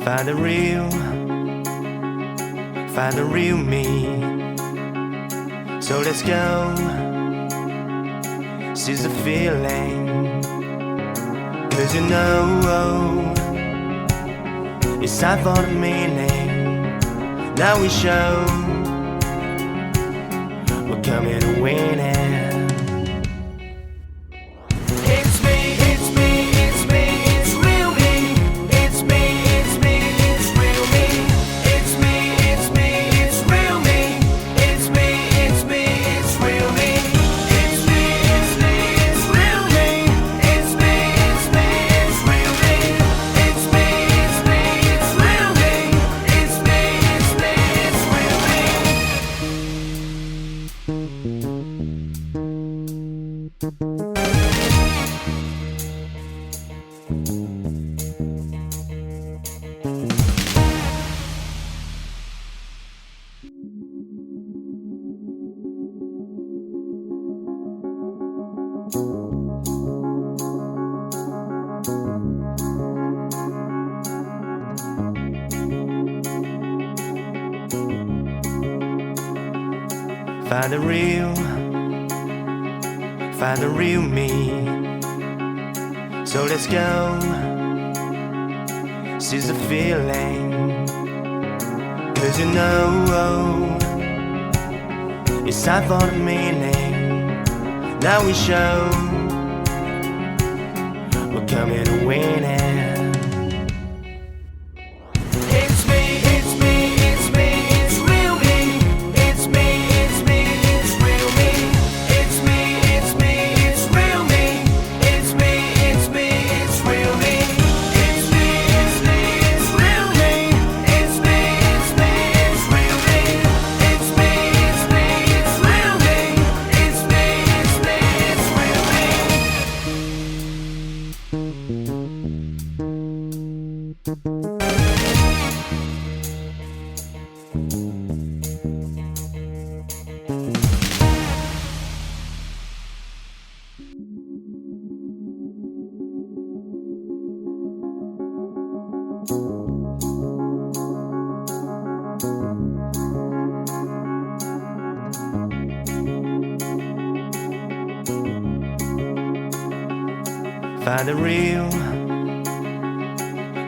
Find the real me. So let's go, seize the feeling. 'Cause you know it's time for the meaning. Now we show we're coming to win it. Find the real me. So let's go, seize the feeling. 'Cause you know it's time for the meaning. Now we show we're coming to win it.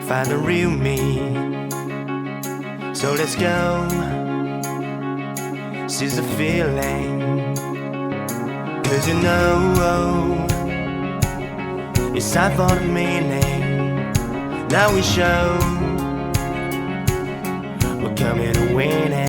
Find the real me. So let's go, seize the feeling. 'Cause you know it's time for the meaning. Now we show we're coming to win it.